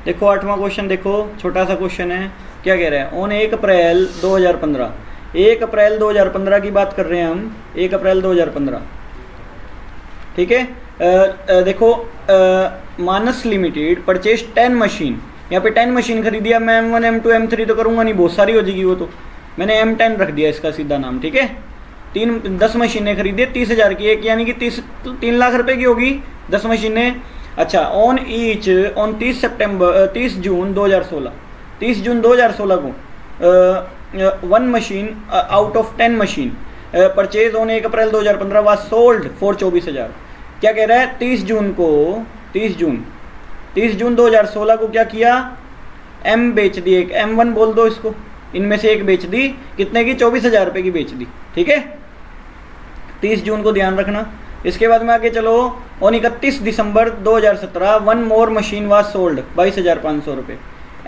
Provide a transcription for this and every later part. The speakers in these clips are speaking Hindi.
देखो 8वां क्वेश्चन, देखो छोटा सा क्वेश्चन है, क्या कह रहा है। ऑन 1 अप्रैल 2015, 1 अप्रैल 2015 की बात कर रहे हैं हम, 1 अप्रैल 2015, ठीक है। देखो मानस लिमिटेड परचेज 10 मशीन, यहाँ पे 10 मशीन खरीदी है। मैं M1 M2 M3 तो करूँगा नहीं, बहुत सारी हो जाएगी वो, तो मैंने M10 रख दिया इसका सीधा नाम, ठीक है। 10 मशीनें खरीदी है 30,000 की एक, यानी कि 3 लाख रुपए की होगी 10 मशीनें। अच्छा, ऑन ईच ऑन 30 जून 2016, 30 जून 2016 को 1 machine out of 10 machine purchase on 1 April 2015 was sold for 24,000। क्या कह रहा है, 30 जून 2016 को क्या किया, M बेच दी, एक M1 बोल दो इसको, इनमें से एक बेच दी, कितने की, 24,000 रुपये की बेच दी, ठीक है। 30 जून को ध्यान रखना। इसके बाद में आगे चलो, on 31 December 2017 1 more machine was sold 22,500 रुपये,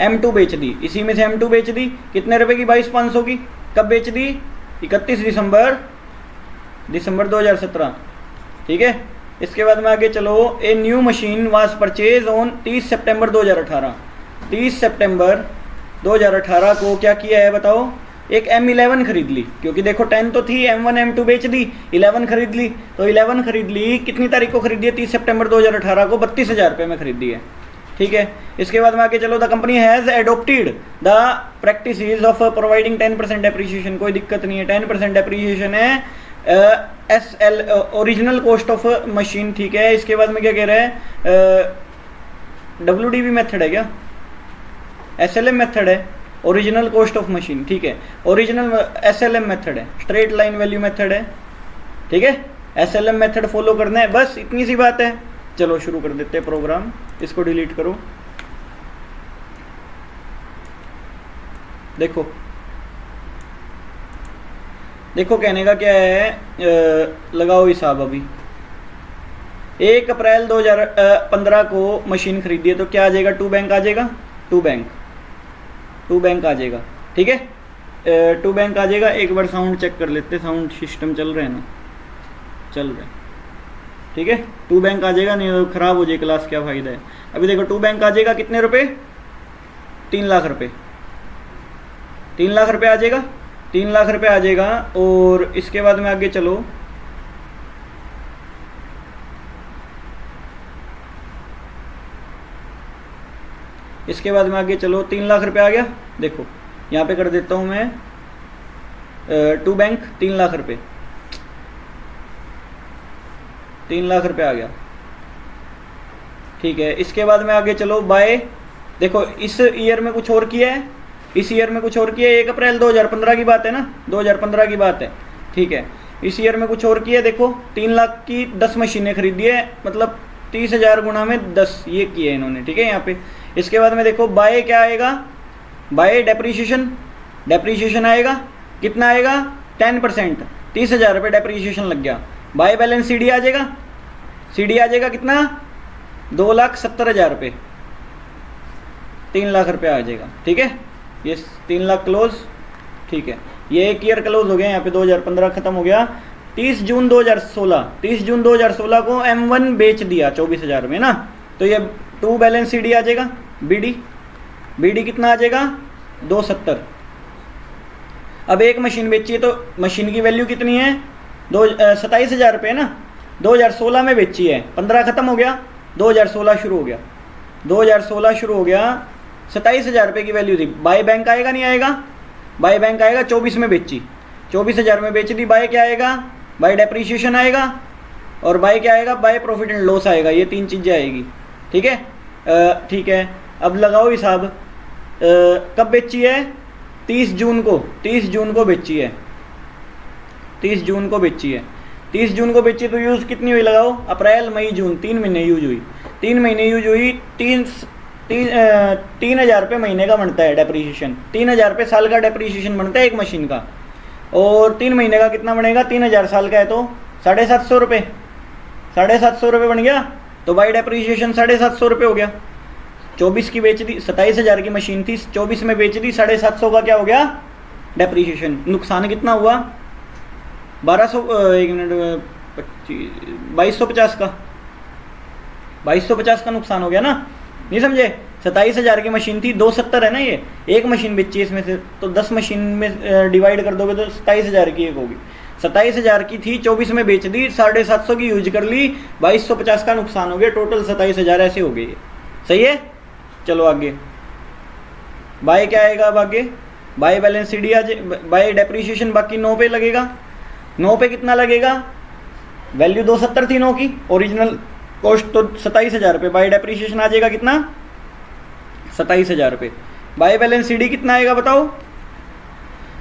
M2 बेच दी, इसी में से M2 बेच दी, कितने रुपए की, 22,500 की। कब बेच दी, 31 दिसंबर 2017, ठीक है। इसके बाद में आगे चलो, a new machine was purchase on 30 सितंबर 2018, 30 सितंबर 2018 को क्या किया है बताओ, एक M11 खरीद ली, क्योंकि देखो 10 तो थी, M1 M2 बेच दी, 11 खरीद ली, तो 11 खरीद ली, कितनी तारीख को खरीदी है, 30 सितंबर 2018 को 32,000 रुपये में खरीदी है, ठीक है। इसके बाद में आगे चलो, the company has adopted the practices of providing 10% depreciation, कोई दिक्कत नहीं है, 10% डेप्रीशिएशन है, SL original cost of machine, ठीक है। इसके बाद में क्या कह रहा है, WDV मेथड है क्या, SLM मेथड है, ओरिजिनल कॉस्ट ऑफ मशीन, ठीक है। ओरिजिनल SLM मेथड है, स्ट्रेट लाइन वैल्यू मेथड है, ठीक है। SLM मेथड फॉलो करना है, बस इतनी सी बात है। चलो शुरू कर देते हैं प्रोग्राम, इसको डिलीट करो। देखो कहने का क्या है, लगाओ हिसाब। अभी 1 अप्रैल 2015 को मशीन खरीदी है, तो क्या आ जाएगा, 2 बैंक आ जाएगा, 2 बैंक आ जाएगा, ठीक है। 2 बैंक आ जाएगा। एक बार साउंड चेक कर लेते, साउंड सिस्टम चल रहे हैं ना, चल रहे हैं, ठीक है। 2 बैंक आ जाएगा, नहीं तो खराब हो जाए क्लास, क्या फ़ायदा है। अभी देखो 2 बैंक आ जाएगा, कितने रुपए, 3 लाख रुपए, 3 लाख रुपए आ जाएगा, 3 लाख रुपए आ जाएगा। और इसके बाद में आगे चलो, इसके बाद में आगे चलो, 3 लाख रुपए आ गया। देखो यहाँ पे कर देता हूँ मैं 2 बैंक, 3 लाख रुपए, 3 लाख रुपए आ गया, ठीक है। इसके बाद में आगे चलो, बाय, देखो इस ईयर में कुछ और किया है, इस ईयर में कुछ और किया है, 1 अप्रैल 2015 की बात है ना, 2015 की बात है, ठीक है। इस ईयर में कुछ और किया है, देखो 3 लाख की 10 मशीनें खरीदी है, मतलब 30,000 गुना में 10 ये किए इन्होंने, ठीक है यहाँ पे। इसके बाद में देखो, बाय क्या आएगा, बाय डेप्रीशिएशन आएगा, कितना आएगा, 10%, 30,000 रुपये डेप्रीशिएशन लग गया। बाय बैलेंस CD आ जाएगा, CD आ जाएगा कितना, 2,70,000 रुपये, 3 लाख रुपये आ जाएगा, ठीक है। ये 3 लाख क्लोज, ठीक है। ये एक ईयर क्लोज हो गया, यहाँ पे 2015 खत्म हो गया। 30 जून 2016 को M1 बेच दिया 24,000 में ना, तो ये 2 बैलेंस CD आ जाएगा, BD कितना आ जाएगा, 270। अब एक मशीन बेची है, तो मशीन की वैल्यू कितनी है, 27,000 रुपये ना, 2016 में बेची है, 15 खत्म हो गया, 2016 शुरू हो गया, 27,000 रुपये की वैल्यू थी। बाय बैंक आएगा, नहीं आएगा, बाय बैंक आएगा, 24 में बेची, 24,000 में बेच दी, बाय क्या आएगा, बाय डेप्रीशिएशन आएगा, और बाय क्या आएगा, बाय प्रॉफिट एंड लॉस आएगा, ये 3 चीज़ें आएगी, ठीक है। ठीक है, अब लगाओ हिसाब, कब बेची है, 30 जून को बेची है, 30 जून को बेची है, 30 जून को बेची, तो यूज़ कितनी हुई लगाओ, अप्रैल मई जून, 3 महीने यूज हुई, 3 महीने यूज हुई, 3,000 रुपये महीने का बनता है डेप्रीशिएशन, 3,000 रुपये साल का डेप्रीशिएशन बनता है एक मशीन का, और 3 महीने का कितना बनेगा, 3,000 साल का है तो 750 रुपये, 750 रुपये बन गया, तो बाई डेप्रीशिएशन 750 रुपये हो गया। 24 की बेच दी, 27,000 की मशीन थी, 24 में बेच दी, 750 का क्या हो गया, डेप्रीशिएशन। नुकसान कितना हुआ, 2250 का नुकसान हो गया ना, नहीं समझे। 27,000 की मशीन थी, 270 है ना, ये एक मशीन बेची है इसमें से, तो 10 मशीन में डिवाइड कर दोगे तो 27,000 की एक होगी। 27,000 की थी, 24 में बेच दी, 750 की यूज कर ली, 2250 का नुकसान हो गया, टोटल 27,000 ऐसे हो गई। सही है, चलो आगे बाय क्या आएगा अब आगे, बाय बैलेंस सी डी आज, बाय डेप्रीशिएशन बाकी 9 पे लगेगा। 9 पे कितना लगेगा, वैल्यू 270 थी 9 की, ओरिजिनल कॉस्ट तो 27,000 रुपये, बाय डेप्रीशिएशन आ जाएगा कितना 27,000 रुपये। बाय बैलेंस सी डी कितना आएगा बताओ,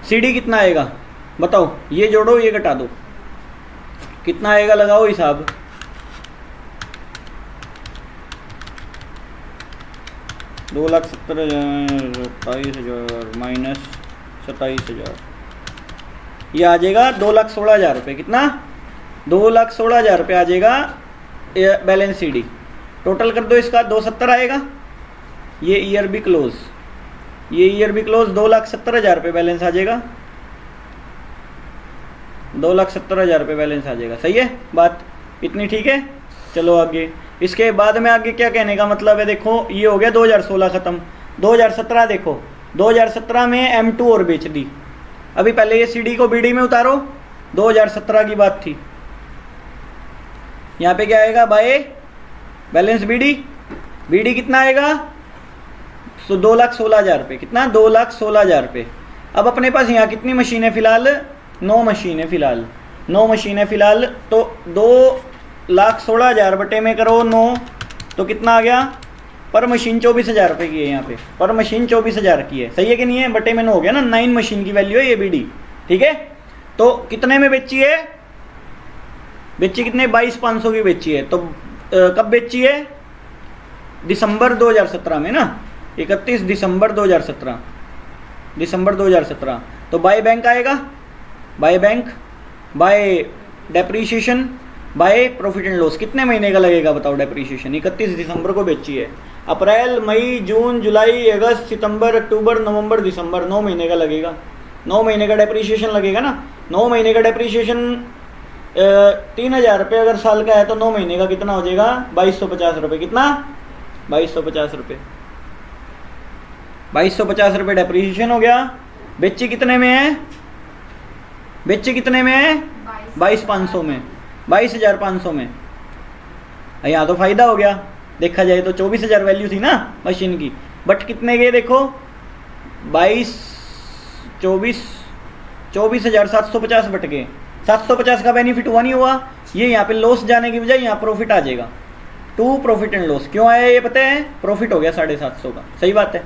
सी डी कितना आएगा बताओ, ये जोड़ो ये घटा दो, कितना आएगा लगाओ हिसाब। दो लाख 70,000 27,000 माइनस 27,000, ये आ जाएगा 2,16,000 रुपये। कितना 2,16,000 रुपये आ जाएगा बैलेंस सी डी। टोटल कर दो इसका, 270 आएगा, ये ईयर भी क्लोज, ये ईयर भी क्लोज, 2,70,000 रुपये बैलेंस आ जाएगा, 2,70,000 रुपये बैलेंस आ जाएगा। सही है बात, इतनी ठीक है। चलो आगे, इसके बाद में आगे क्या कहने का मतलब है, देखो ये हो गया 2016 ख़त्म, 2017 देखो, 2017 में M2 और बेच दी। अभी पहले ये CD को BD में उतारो, 2017 की बात थी। यहाँ पे क्या आएगा, बाय बैलेंस BD कितना आएगा, 2,16,000 रुपये। कितना 2,16,000 रुपये। अब अपने पास यहाँ कितनी मशीन है फिलहाल, 9 मशीन है फिलहाल, 9 मशीन है फिलहाल, तो 2,16,000 बटे में करो 9, तो कितना आ गया, पर मशीन 24,000 रुपये की है, यहाँ पे पर मशीन 24,000 की है। सही है कि नहीं है, बटे में 9 हो गया ना, 9 मशीन की वैल्यू है ये BD। ठीक है, तो कितने में बेची है, बेची कितने, 22,500 की बेची है। तो कब बेची है, दिसंबर 2017 में ना, 31 दिसंबर 2017, दिसंबर 2017। तो बाय बैंक आएगा, by bank, by depreciation, by profit and loss. कितने महीने का लगेगा बताओ डेप्रीशिएशन, 31 दिसंबर को बेची है, अप्रैल मई जून जुलाई अगस्त सितंबर अक्टूबर नवंबर दिसंबर, 9 महीने का लगेगा, 9 महीने का डेप्रीशिएशन लगेगा ना। 9 महीने का डेप्रीशिएशन 3,000 रुपये अगर साल का है, तो 9 महीने का कितना हो जाएगा, 2,250 रुपये। कितना 2,250 रुपये, 2,250 रुपये डेप्रीशिएशन हो गया। बेची कितने में है, बेची कितने में है, 22,500 में, 22,500 में। यहाँ तो फायदा हो गया, देखा जाए तो 24,000 वैल्यू थी ना मशीन की, बट कितने गए देखो, 24,750 बट गए। 750 का बेनिफिट हुआ नहीं हुआ, ये यहाँ पे लॉस जाने की बजाय यहाँ प्रॉफिट आ जाएगा। टू प्रॉफिट एंड लॉस क्यों आया ये पता है, प्रॉफिट हो गया 750 का। सही बात है,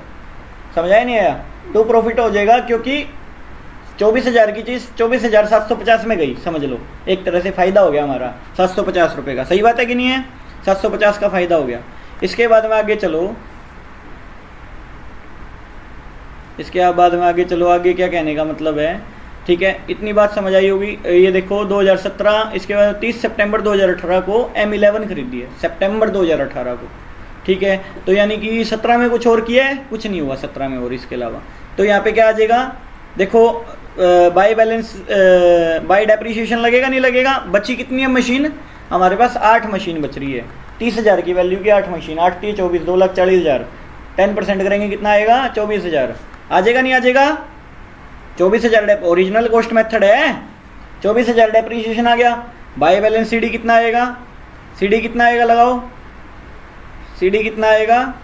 समझाया नहीं आया, टू प्रॉफिट हो जाएगा क्योंकि 24,000 की चीज़ 24,750 में गई, समझ लो एक तरह से फ़ायदा हो गया हमारा 750 रुपये का। सही बात है कि नहीं है, 750 का फ़ायदा हो गया। इसके बाद में आगे चलो, इसके बाद में आगे चलो, आगे क्या कहने का मतलब है, ठीक है, इतनी बात समझ आई होगी। ये देखो 2017, इसके बाद 30 सितंबर 2018 को M11 खरीदी है, सितंबर 2018 को। ठीक है, तो यानी कि 17 में कुछ और किया है, कुछ नहीं हुआ 17 में और इसके अलावा। तो यहाँ पे क्या आ जाएगा, देखो बाय बैलेंस बाय डेप्रीशिएशन लगेगा नहीं लगेगा। बची कितनी है मशीन हमारे पास, 8 मशीन बच रही है, 30,000 की वैल्यू की 8 मशीन, 8 3 24, 2,40,000, 10% करेंगे कितना आएगा, 24,000 आ जाएगा नहीं आ जाएगा, 24,000 ओरिजिनल कॉस्ट मेथड है, 24,000 डेप्रीशिएशन आ गया। बाय बैलेंस CD कितना आएगा, CD कितना आएगा लगाओ, CD कितना आएगा,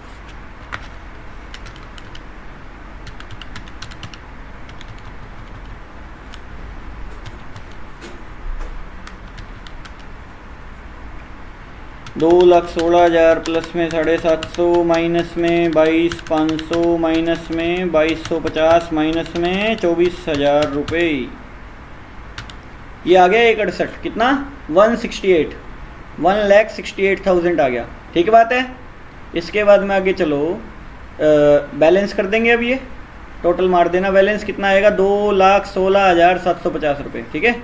दो 2,16,000 प्लस में 750 माइनस में 22,500 माइनस में 2,250 माइनस में 24,000 रुपये, ये आ गया 168। कितना 168, 1,68,000 आ गया। ठीक बात है। इसके बाद में आगे चलो, बैलेंस कर देंगे। अब ये टोटल मार देना, बैलेंस कितना आएगा, 2,16,750 रुपये। ठीक है,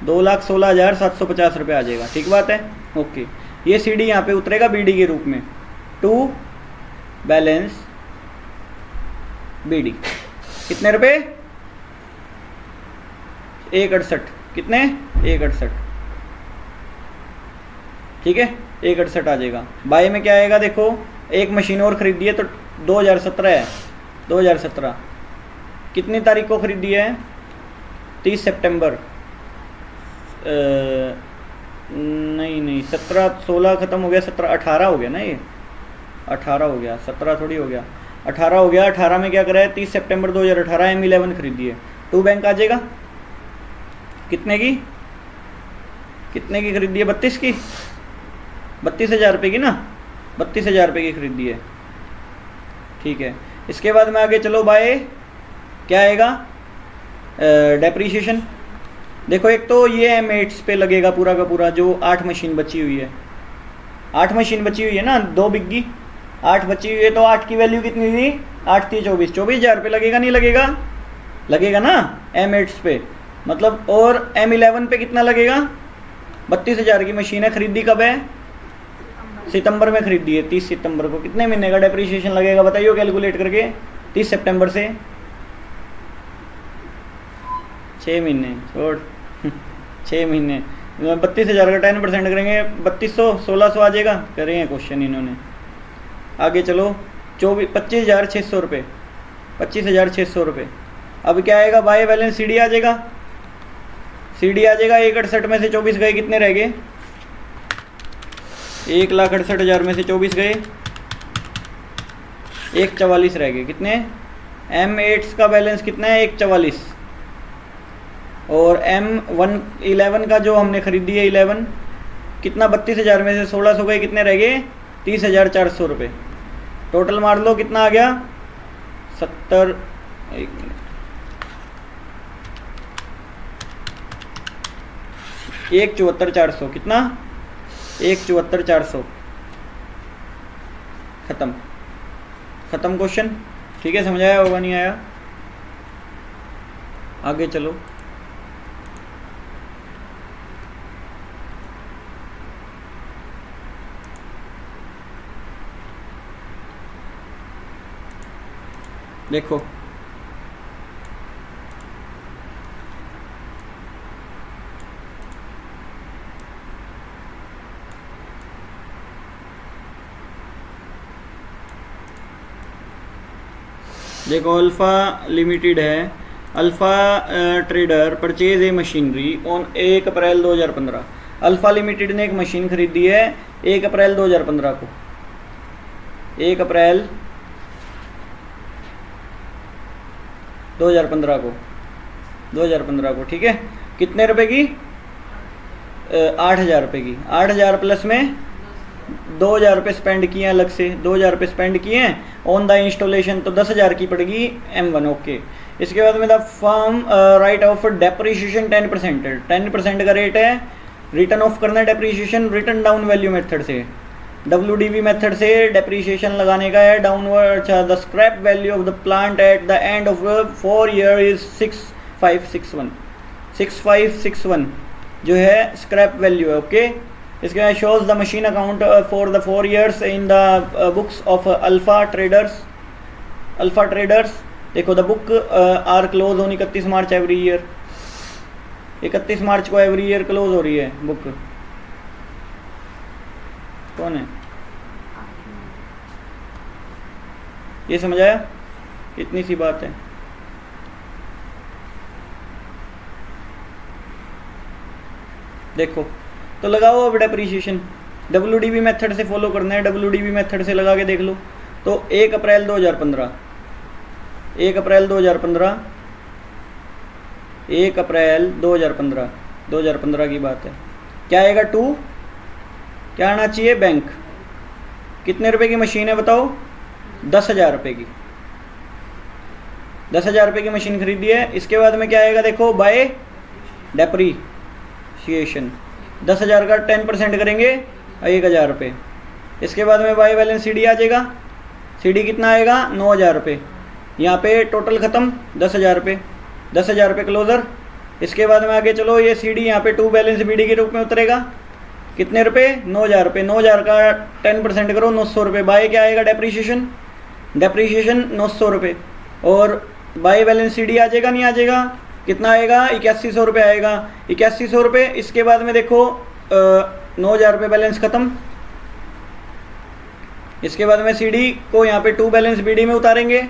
2,16,750 रुपये आ जाएगा। ठीक बात है, ओके। ये CD यहाँ पे उतरेगा BD के रूप में, टू बैलेंस BD। कितने रुपए, 168, कितने 168। ठीक है, 168 आ जाएगा। बाय में क्या आएगा देखो, एक मशीन और खरीदी है तो 2017 है, 2017 कितनी तारीख को खरीदी है? 30 सितंबर। नहीं 17 16 ख़त्म हो गया, 17 18 हो गया ना, ये 18 हो गया, 17 थोड़ी हो गया, 18 हो गया। 18 में क्या करा है? 30 सितंबर 2018 M11 खरीदी है। टू बैंक आ जाएगा। कितने की खरीदी है? 32 की, 32,000 रुपये की ना, 32,000 रुपये की खरीदी है। ठीक है, इसके बाद में आगे चलो बाय क्या आएगा? डेप्रीशिएशन। देखो एक तो ये M8 पे लगेगा पूरा का पूरा, जो 8 मशीन बची हुई है, 8 मशीन बची हुई है ना, 2 बिग्गी 8 बची हुई है, तो 8 की वैल्यू कितनी थी? 8 थी 24,000 रुपये लगेगा, नहीं लगेगा? लगेगा ना M8 पे, मतलब। और M11 पे कितना लगेगा? 32,000 की मशीन है, खरीदी कब है? सितंबर में खरीदी है, 30 सितंबर को। कितने महीने का डेप्रीशिएशन लगेगा बताइए कैलकुलेट करके? 30 सितंबर से 6 महीने छोड़ 6 महीने 32,000 का 10% करेंगे, 3200 1600 आ जाएगा। करेंगे क्वेश्चन इन्होंने। आगे चलो 25,600 रुपये, 25,600 रुपये। अब क्या आएगा? बाय बैलेंस CD आ जाएगा, CD आ जाएगा। 1,68 में से 24 गए, कितने रह गए? 1,68,000 में से 24 गए, 1,44 रह गए। कितने? M8 का बैलेंस कितना है? 1,44। और M11 का जो हमने खरीदी है 11 कितना? 32,000 में से 1,600 गए, कितने रह गए? 30,400 रुपये। टोटल मार लो कितना आ गया? 70, 1 मिनट, 1,74,400। कितना? 1,74,400। खत्म क्वेश्चन। ठीक है, समझ आया होगा, नहीं आया? आगे चलो। देखो अल्फ़ा लिमिटेड है, alpha trader purchase a machinery on 1 April 2015। Alpha limited ने एक मशीन खरीदी है 1 अप्रैल 2015 को, 1 अप्रैल 2015 को। ठीक है, कितने रुपए की? 8,000 रुपये की। 8,000 प्लस में 2,000 रुपये स्पेंड किए हैं अलग से, 2,000 रुपये स्पेंड किए हैं ऑन द इंस्टॉलेशन, तो 10,000 की पड़ेगी M1। ओके, इसके बाद में the firm right of depreciation 10% है, 10% का रेट है। रिटर्न ऑफ करना है depreciation written down value method से, WDV मेथड से डेप्रीशिएशन लगाने का है डाउनवर्ड। अच्छा, the scrap value of the plant at the end of 4 year is 6561 जो है स्क्रैप वैल्यू है। ओके, इसके बाद shows the machine account for the 4 years in the books of Alpha Traders. देखो the book are close on 31 March every year, 31 March को एवरी ईयर क्लोज हो रही है बुक। कौन है? ये समझ आया? इतनी सी बात है। देखो तो लगाओ अब डेप्रीशिएशन, WDV मेथड से फॉलो करना है, WDV मेथड से लगा के देख लो। तो 1 अप्रैल 2015 1 अप्रैल 2015 की बात है। क्या आएगा? 2 क्या आना चाहिए? बैंक। कितने रुपए की मशीन है बताओ? 10,000 रुपये की, 10,000 रुपये की मशीन खरीदी है। इसके बाद में क्या आएगा? देखो बाय डेप्रीशिएशन 10,000 का 10% करेंगे 1,000 रुपये। इसके बाद में बाय बैलेंस CD आ जाएगा। CD कितना आएगा? 9,000 रुपये। यहाँ पे टोटल ख़त्म 10,000 रुपये, 10,000 रुपये क्लोजर। इसके बाद में आगे चलो, ये CD यहाँ पे टू बैलेंस BD के रूप में उतरेगा। कितने रुपए? 9,000 रुपये। 9,000 का 10% करो 900 रुपये। बाय क्या आएगा? डेप्रीशिएशन 900 रुपये। और बाय बैलेंस CD आ जाएगा, नहीं आ जाएगा? कितना आएगा? 8100 रुपये आएगा, 8100 रुपये। इसके बाद में देखो 9,000 रुपये बैलेंस ख़त्म, इसके बाद में सीडी को यहाँ पे टू बैलेंस बीडी में उतारेंगे,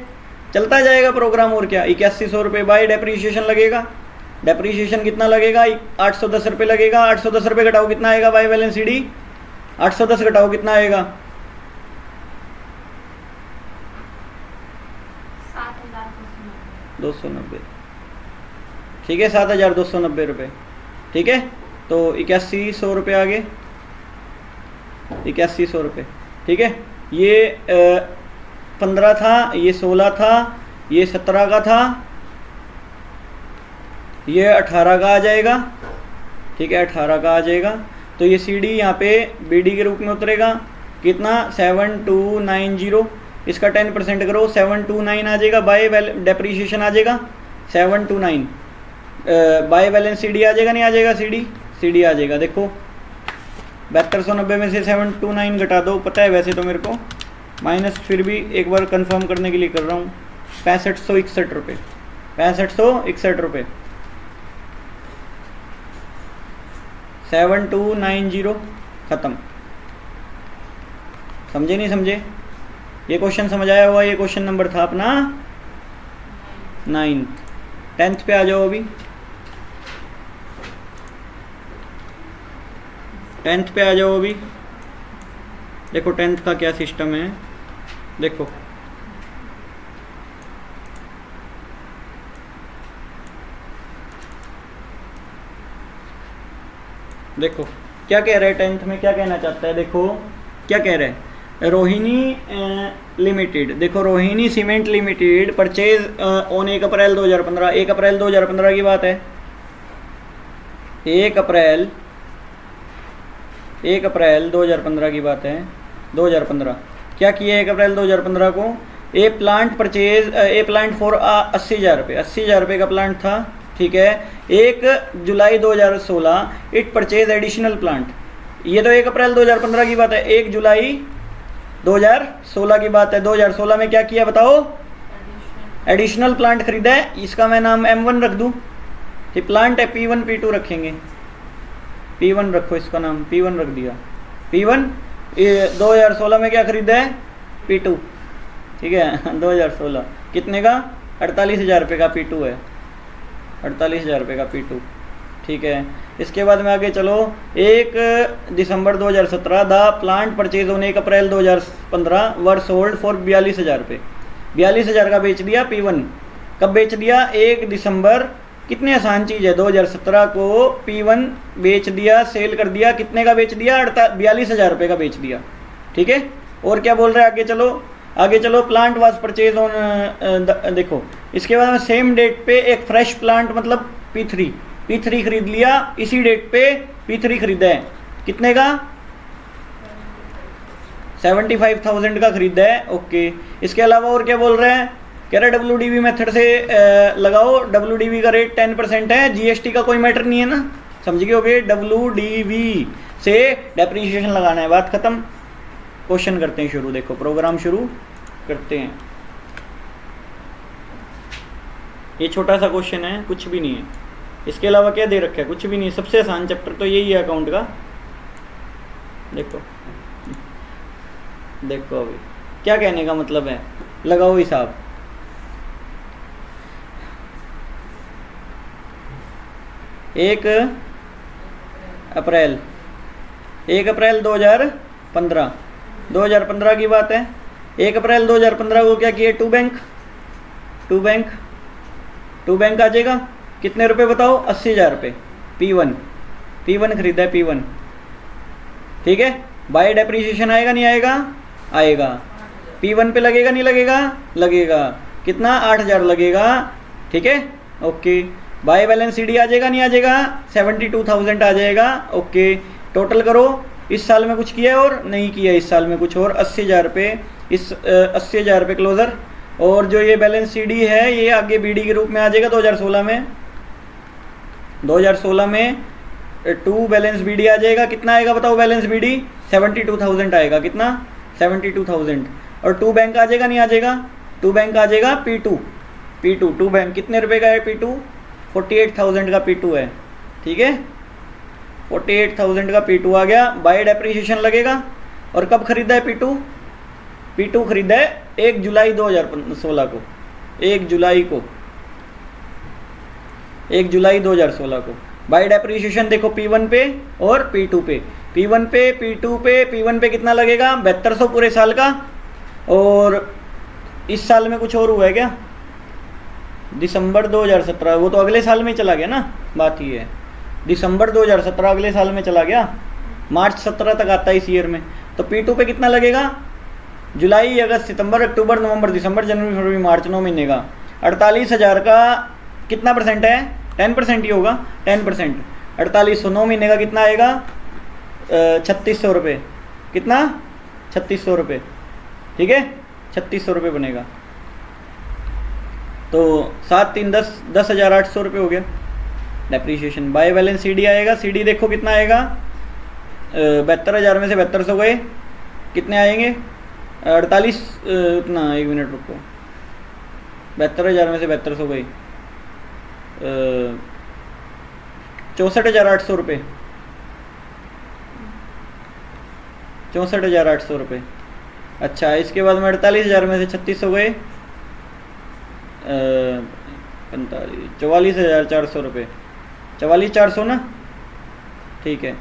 चलता जाएगा प्रोग्राम। और क्या, 8100 रुपये बाय डेप्रीशिएशन लगेगा। डेप्रीशिएशन कितना लगेगा, 810 रुपये लगेगा। 810 रुपये घटाओ कितना आएगा बाय बैलेंस सीडी, 810 घटाओ कितना आएगा, 290। ठीक है, 7290 रुपये। ठीक है, तो 8100 रुपये आ गए, 8100 रुपये। ठीक है, ये 15 था, ये 16 था, ये 17 का था, ये 18 का आ जाएगा। ठीक है, 18 का आ जाएगा। तो ये सी डी यहाँ पे बी डी के रूप में उतरेगा कितना, 7290। इसका 10% करो, 729 आ जाएगा। बाय डेप्रीशिएशन आ जाएगा 729। बाय बैलेंस सी डी आ जाएगा, नहीं आ जाएगा, सी डी आ जाएगा। देखो 7290 में से 729 घटा दो, पता है वैसे तो मेरे को, माइनस फिर भी एक बार कंफर्म करने के लिए कर रहा हूँ, 6561 रुपये, 6561 रुपये, 7290 ख़त्म। समझे नहीं समझे, ये क्वेश्चन समझ आया हुआ। ये क्वेश्चन नंबर था अपना 9। 10th पे आ जाओ अभी, 10th पे आ जाओ अभी। देखो 10th का क्या सिस्टम है, देखो देखो क्या कह रहा है 10th में, क्या कहना चाहता है। देखो क्या कह रहा है, रोहिणी लिमिटेड। देखो Rohini cement limited purchase on 1 April 2015। 1 April 2015 की बात है, 1 अप्रैल 2015 की बात है। 2015 क्या किया 1 अप्रैल 2015 को, a plant purchase, a plant for 80,000 रुपये, 80,000 रुपये का प्लांट था। ठीक है, 1 जुलाई 2016 इट परचेज एडिशनल प्लांट। ये तो 1 अप्रैल 2015 की बात है, 1 जुलाई 2016 की बात है। 2016 में क्या किया बताओ, एडिशनल प्लांट खरीदा है। इसका मैं नाम M1 रख दूँ, ये प्लांट है, P1 P2 रखेंगे, P1 रखो, इसका नाम P1 रख दिया, P1। 2016 में क्या खरीदा है, P2। ठीक है, 2016 कितने का, 48,000 रुपये का P2 है, 48,000 रुपये का P2। ठीक है, इसके बाद में आगे चलो, 1 दिसंबर 2017 the plant purchase on 1 April 2015 were sold for 42,000 रुपये। 42,000 का बेच दिया P1। कब बेच दिया, 1 दिसंबर। कितनी आसान चीज़ है, 2017 को P1 बेच दिया, सेल कर दिया। कितने का बेच दिया, 42,000 रुपये का बेच दिया। ठीक है, और क्या बोल रहा है आगे चलो, आगे चलो, प्लांट वाज परचेज ऑन, देखो इसके बाद में सेम डेट पे एक फ्रेश प्लांट मतलब P3 खरीद लिया, इसी डेट पे P3 खरीदा है। कितने का, 75,000 का खरीदा है। ओके, इसके अलावा और क्या बोल रहे हैं, कह रहे WDV मेथड से लगाओ। WDV का रेट 10% है, GST का कोई मैटर नहीं है ना, समझ गए होगे। WDV से डेप्रीशिएशन लगाना है, बात खत्म। क्वेश्चन करते हैं शुरू, देखो प्रोग्राम शुरू करते हैं। ये छोटा सा क्वेश्चन है, कुछ भी नहीं है। इसके अलावा क्या दे रखा है, कुछ भी नहीं। सबसे आसान चैप्टर तो यही है अकाउंट का। देखो देखो अभी क्या कहने का मतलब है, लगाओ हिसाब। एक अप्रैल 2015 की बात है। 1 अप्रैल 2015 को क्या किया, टू बैंक आ जाएगा। कितने रुपए बताओ, 80,000 रुपये। P1 खरीदा है, P1। ठीक है, बाय डेप्रीशिएशन आएगा नहीं आएगा, आएगा। P1 पे लगेगा नहीं लगेगा, लगेगा। कितना, 8,000 लगेगा। ठीक है, ओके। बाय बैलेंस सीडी आ जाएगा नहीं आ जाएगा, 72,000 आ जाएगा। ओके, टोटल करो। इस साल में कुछ किया है और नहीं किया, इस साल में कुछ और 80,000 रुपये, इस 80,000 रुपये क्लोजर। और जो ये बैलेंस सीडी है ये आगे बीडी के रूप में आ जाएगा 2016 में। 2016 में 2 बैलेंस बीडी आ जाएगा। कितना आएगा बताओ बैलेंस बीडी, 72,000 आएगा। कितना, 72,000। और 2 बैंक आ जाएगा नहीं आ जाएगा, 2 बैंक आ जाएगा P2। 2 बैंक कितने रुपए का है, P2 48,000 का P2 है। ठीक है, 48,000 का P2 आ गया। बाय डेप्रीशिएशन लगेगा। और कब खरीदा है P2, P2 खरीदा है 1 जुलाई 2016 को, 1 जुलाई को, 1 जुलाई 2016 को। बाय डेप्रीशिएशन देखो P1 पे और P2 पे, P1 पे, P2 पे, P1 पे कितना लगेगा 7200 पूरे साल का। और इस साल में कुछ और हुआ है क्या, दिसंबर 2017, वो तो अगले साल में चला गया ना, बात ये है दिसंबर 2017 अगले साल में चला गया, मार्च 17 तक आता है इस ईयर में। तो P2 पे कितना लगेगा, जुलाई, अगस्त, सितंबर, अक्टूबर, नवंबर, दिसंबर, जनवरी, फरवरी, मार्च, 9 महीने का 48,000 का कितना परसेंट है, 10% ही होगा, 10%। 4800 9 महीने का कितना आएगा 3600 रुपये, कितना 3600 रुपये, ठीक है 3600 रुपये बनेगा। तो 7 3 10,800 रुपये हो गया डेप्रीशिएशन। बाय बैलेंस CD आएगा, CD देखो कितना आएगा 72,000 में से 7200 गए, कितने आएंगे 48, उतना 1 मिनट रुको, 72,000 में से 7200 गए 64,800 रुपये, 64,800 रुपये। अच्छा, इसके बाद में 48,000 में से 3600 गए 44,400 रुपये, 44,400 ना, ठीक है।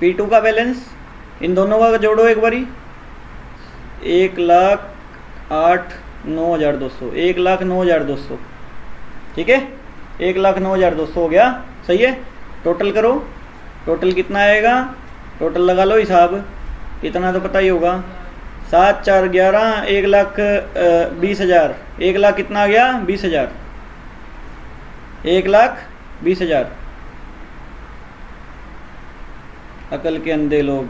P2 का बैलेंस इन दोनों का जोड़ो एक बारी, 1,08,9,200, 1,09,200, ठीक है 1,09,200 हो गया, सही है। टोटल करो, टोटल कितना आएगा, टोटल लगा लो हिसाब, इतना तो पता ही होगा, 7 4 11, 1,20,000, 1 लाख कितना आ गया 20,000, 1,20,000। अकल के अंधे लोग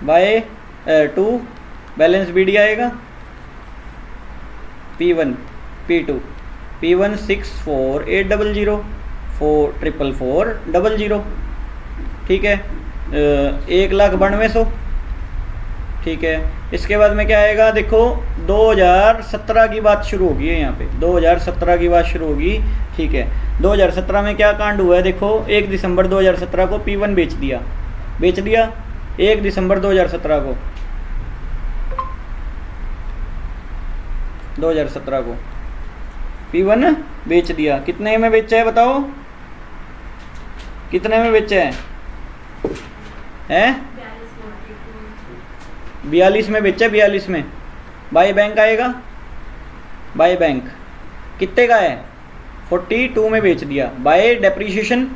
बाय 2 बैलेंस BD आएगा, P1 P2 P1 64800 4,444,000, ठीक है 1,92,100, ठीक है। इसके बाद में क्या आएगा देखो, 2017 की बात शुरू होगी है यहाँ पे, 2017 की बात शुरू होगी, ठीक है। 2017 में क्या कांड हुआ है देखो, 1 दिसंबर 2017 को P1 बेच दिया, 1 दिसंबर 2017 को, 2017 को P1 बेच दिया। कितने में बेचा है बताओ, कितने में बेचा है 42 में बेचा, 42 में। बाय बैंक आएगा, बाय बैंक कितने का है 42 में बेच दिया। बाय डेप्रीशिएशन,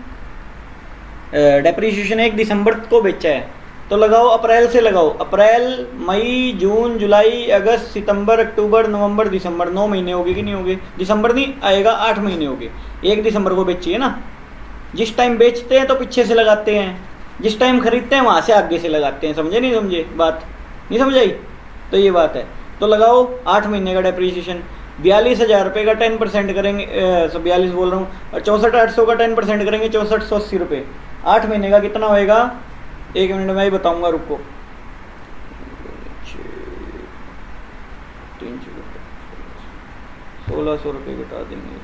डेप्रीशिएशन 1 दिसंबर को बेचा है, तो लगाओ अप्रैल से लगाओ, अप्रैल मई जून जुलाई अगस्त सितंबर अक्टूबर नवंबर दिसंबर, 9 महीने हो गए कि नहीं हो गए, दिसंबर नहीं आएगा 8 महीने हो गए। 1 दिसंबर को बेची है ना, जिस टाइम बेचते हैं तो पीछे से लगाते हैं, जिस टाइम खरीदते हैं वहाँ से आगे से लगाते हैं, समझे नहीं समझे बात, नहीं समझाई, तो ये बात है। तो लगाओ 8 महीने का डेप्रीशिएशन, 42,000 रुपये का 10% करेंगे, 42 बोल रहा हूँ, और 64,800 का 10% करेंगे 6480 रुपये। 8 महीने का कितना होएगा, 1 मिनट में ही बताऊँगा, रुको 1,600 रुपये घटा देंगे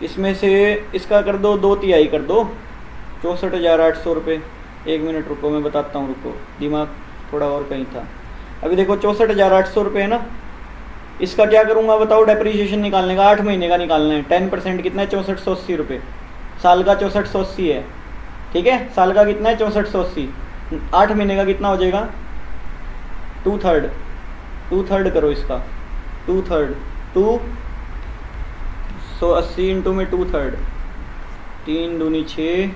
इसमें से, इसका कर दो 2/3 कर दो, 64,800 रुपये। 1 मिनट रुको मैं बताता हूँ, रुको दिमाग थोड़ा और कहीं था। अभी देखो 64,800 रुपये है ना, इसका क्या करूँगा बताओ, डेप्रीशिएशन निकालने का 8 महीने का निकालना है, 10% कितना है 6480 रुपये, साल का 6480 है, ठीक है, साल का कितना है 6480, 8 महीने का कितना हो जाएगा 2/3 करो इसका, 2/3 280 इंटू में 2/3, 3 दूनी 6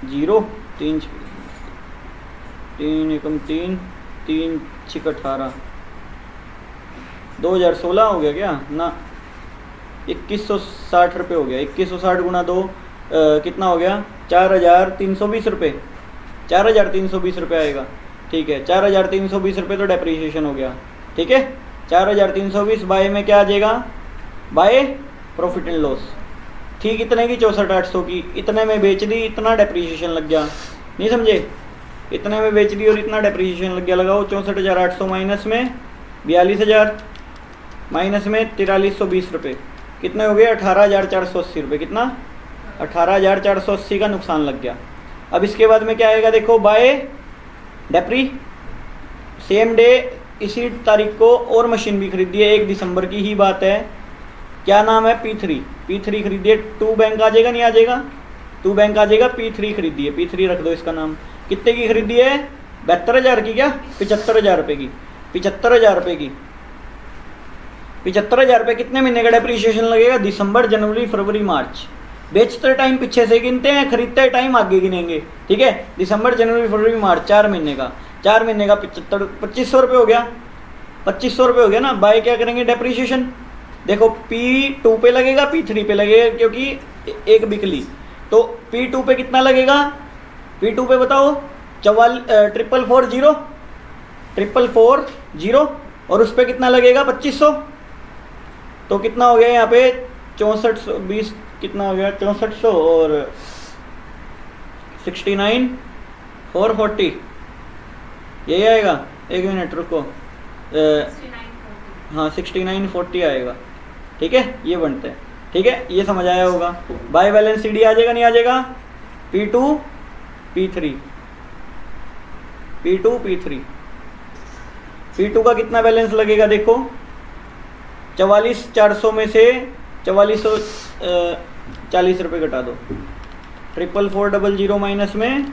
0 3 3 एकम 3 3 6 18, 2016 हो गया क्या ना, 2160 रुपये हो गया, 2160 गुना 2 कितना हो गया 4,320 रुपये, 4,320 रुपये आएगा, ठीक है। 4,320 रुपये तो डेप्रीशिएशन हो गया, ठीक है। 4,320 बाय में क्या आ जाएगा, बाय प्रॉफिट एंड लॉस, ठीक इतने की 64,800 की, इतने में बेच दी, इतना डेप्रीशिएशन लग गया, नहीं समझे, इतने में बेच दी और इतना डेप्रीशिएशन लग गया। लगाओ 64,800 माइनस में 42,000 माइनस में 4,320 रुपये, कितने हो गए 18,480 रुपये, कितना 18,480 का नुकसान लग गया। अब इसके बाद में क्या आएगा देखो, बाय डेप्री सेम डे, इसी तारीख को और मशीन भी खरीदी है, 1 दिसंबर की ही बात है। क्या नाम है, P3 खरीदी है। 2 बैंक आ जाएगा, नहीं आ जाएगा, 2 बैंक आ जाएगा। P3 खरीदी है, P3 रख दो इसका नाम। कितने की खरीदी है, 72,000 की, क्या 75,000 रुपये की, 75,000 रुपये की। 75,000 रुपये कितने महीने का डेप्रीशिएशन लगेगा, दिसंबर, जनवरी, फरवरी, मार्च। बेचते टाइम पीछे से गिनते हैं, खरीदते टाइम आगे गिनेंगे, ठीक है। दिसंबर, जनवरी, फरवरी, मार्च, 4 महीने का, 4 महीने का 2500 रुपये हो गया, 2500 रुपये हो गया ना। बाय क्या करेंगे, डेप्रीशिएशन देखो P2 पे लगेगा, P3 पे लगेगा, क्योंकि एक बिकली। तो P2 पे कितना लगेगा, P2 पे बताओ, 4,440 और उस पर कितना लगेगा, 2500। तो कितना हो गया यहाँ पे 6400, 20 कितना हो गया, 6400 और 69 और 40, यही आएगा। 1 मिनट रुको, हाँ 6940 आएगा, ठीक है, ये बनते हैं, ठीक है, ये समझ आया होगा। बाय बैलेंस CD आ जाएगा, नहीं आ जाएगा, P2 P3 P2 P3 P2 का कितना बैलेंस लगेगा देखो, 44,400 में से 4440 रुपये घटा दो, 44400 माइनस में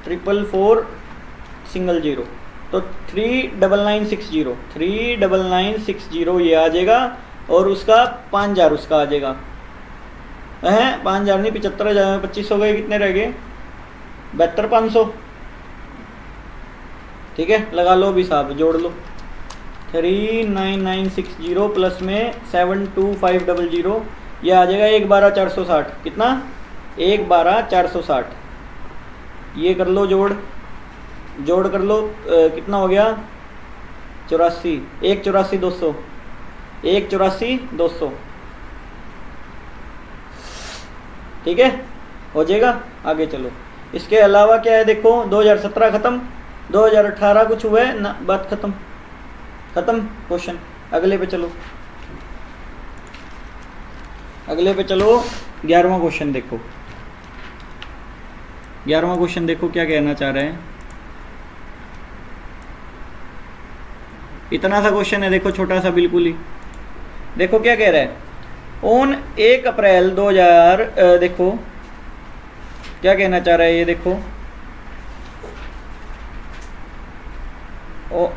44400, तो 39960 ये आ जाएगा। और उसका 5,000 उसका आ जाएगा, हैं 5,000 नहीं, 75,000 2500 गए, कितने रह गए, 72,500, ठीक है। लगा लो भी साहब, जोड़ लो, 39960 प्लस में 72500, ये आ जाएगा 1,12,460। कितना, 1,12,460। ये कर लो जोड़ कर लो, कितना हो गया, 84, 1,84,200, 1,84,200, ठीक है, हो जाएगा। आगे चलो, इसके अलावा क्या है देखो, 2017 ख़त्म, 2018 कुछ हुआ है ना, बात ख़त्म क्वेश्चन। अगले पे चलो, 11वां क्वेश्चन देखो, 11वां क्वेश्चन देखो क्या कहना चाह रहे हैं। इतना सा क्वेश्चन है देखो, छोटा सा बिल्कुल ही। देखो क्या कह रहा है, ऑन 1 अप्रैल 2000, देखो क्या कहना चाह रहा है ये देखो,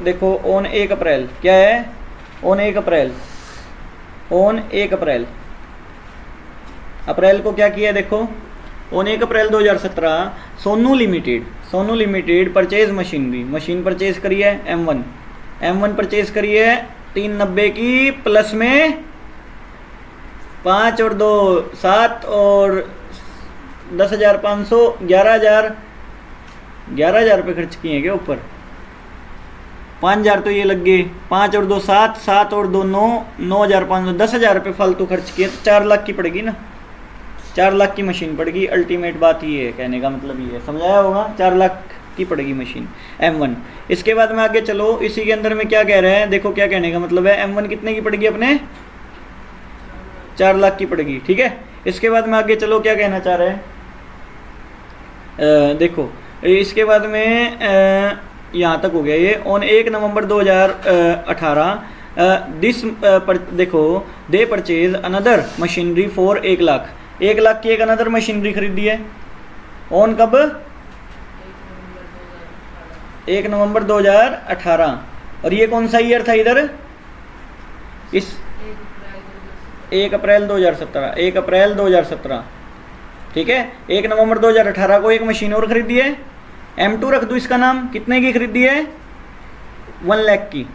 देखो ऑन 1 अप्रैल क्या है, ऑन 1 अप्रैल अप्रैल को क्या किया है देखो, on 1 April 2017 Sonu limited purchase machine purchase करी है, M1 परचेज करी है 390 की, प्लस में 5 और 2 7 और 10,500 11,000 रुपये खर्च किए हैं क्या ऊपर, 5,000 तो ये लग गए, 5 और 2 7, 7 और 2 9, 9,500, 10,000 रुपये फालतू खर्च किए, तो 4 लाख की पड़ेगी ना, 4 लाख की मशीन पड़ेगी। अल्टीमेट बात ये है, कहने का मतलब ये है, समझाया होगा, 4 लाख की पड़ेगी मशीन M1। इसके बाद में आगे चलो, इसी के अंदर में क्या कह रहे हैं देखो, क्या कहने का मतलब है, M1 कितने की पड़ेगी अपने, 4 लाख की पड़ेगी, ठीक है। इसके बाद में आगे चलो, क्या कहना चाह रहे हैं, देखो इसके बाद में यहाँ तक हो गया ये। ऑन 1 नवंबर 2018 देखो, दे purchase another machinery for 1 lakh, 1 lakh की एक अनदर मशीनरी खरीदी है। ऑन कब, 1 नवंबर 2018, और ये कौन सा ईयर था इधर, इस 1 अप्रैल 2017, ठीक है। 1 नवंबर 2018 को एक मशीन और खरीदी है, M2 रख दो इसका नाम, कितने की खरीदी है, 1 लाख की,